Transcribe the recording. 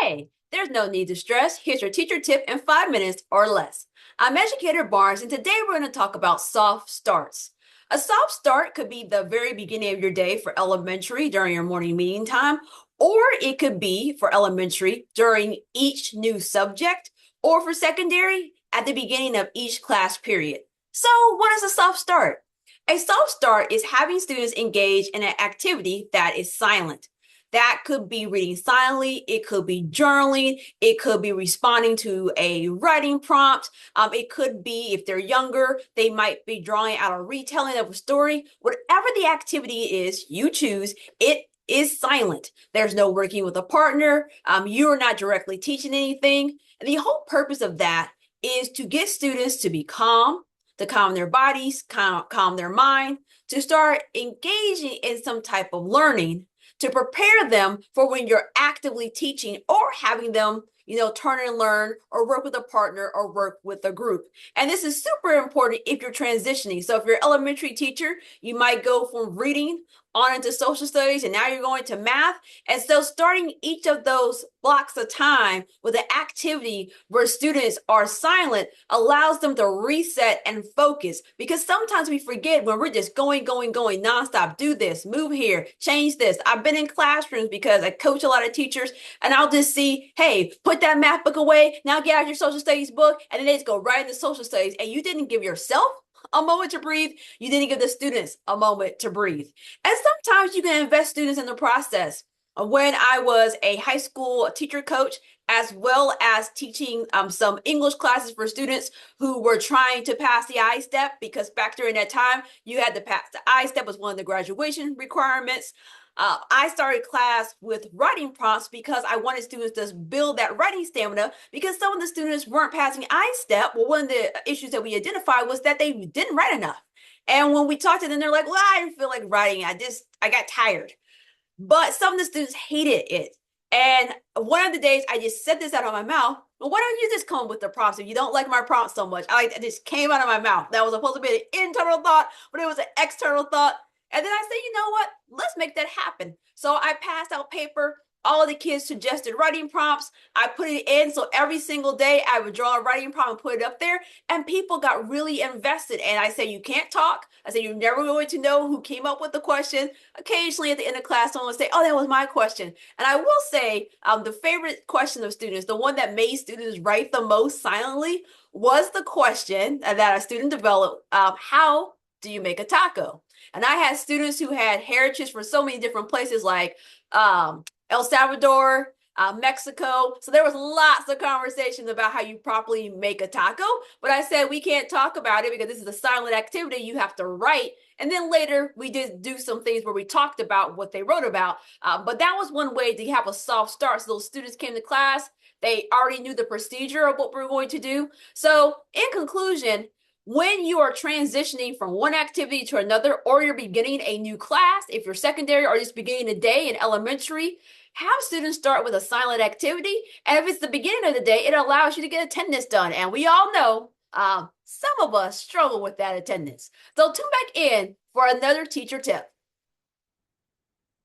Hey, there's no need to stress. Here's your teacher tip in 5 minutes or less. I'm Educator Barnes, and today we're going to talk about soft starts. A soft start could be the very beginning of your day for elementary during your morning meeting time, or it could be for elementary during each new subject, or for secondary at the beginning of each class period. So, what is a soft start? A soft start is having students engage in an activity that is silent. That could be reading silently, it could be journaling, it could be responding to a writing prompt. It could be, if they're younger, they might be drawing out a retelling of a story. Whatever the activity is you choose, it is silent. There's no working with a partner. You're not directly teaching anything. And the whole purpose of that is to get students to be calm, to calm their bodies, calm their mind, to start engaging in some type of learning to prepare them for when you're actively teaching or having them, turn and learn or work with a partner or work with a group. And this is super important if you're transitioning. So if you're an elementary teacher, you might go from reading on into social studies and now you're going to math. And so starting each of those blocks of time with an activity where students are silent allows them to reset and focus, because sometimes we forget when we're just going nonstop. Do this, move here, change this. I've been in classrooms because I coach a lot of teachers, and I'll just see, hey, put that math book away, now get out your social studies book, and then they just go right into social studies, and you didn't give yourself a moment to breathe. You didn't give the students a moment to breathe. And sometimes you can invest students in the process. When I was a high school teacher coach, as well as teaching some English classes for students who were trying to pass the I-step, because back during that time, you had to pass the I-step was one of the graduation requirements. I started class with writing prompts because I wanted students to build that writing stamina, because some of the students weren't passing I-step. Well, one of the issues that we identified was that they didn't write enough. And when we talked to them, they're like, well, I didn't feel like writing. I got tired. But some of the students hated it. And one of the days I just said this out of my mouth. Well, why don't you just come up with the prompts if you don't like my prompts so much? It just came out of my mouth. That was supposed to be an internal thought, but it was an external thought. And then I said, you know what? Let's make that happen. So I passed out paper. All of the kids suggested writing prompts. I put it in. So every single day I would draw a writing prompt and put it up there. And people got really invested. And I said, you can't talk. I said, you're never going to know who came up with the question. Occasionally at the end of class, someone would say, oh, that was my question. And I will say the favorite question of students, the one that made students write the most silently, was the question that a student developed, how do you make a taco? And I had students who had heritage from so many different places, like El Salvador, Mexico. So there was lots of conversations about how you properly make a taco. But I said, we can't talk about it because this is a silent activity. You have to write. And then later we did do some things where we talked about what they wrote about. But that was one way to have a soft start. So those students came to class. They already knew the procedure of what we're going to do. So in conclusion, when you are transitioning from one activity to another, or you're beginning a new class, if you're secondary or just beginning a day in elementary, have students start with a silent activity. And if it's the beginning of the day, it allows you to get attendance done. And we all know some of us struggle with that attendance. So tune back in for another teacher tip.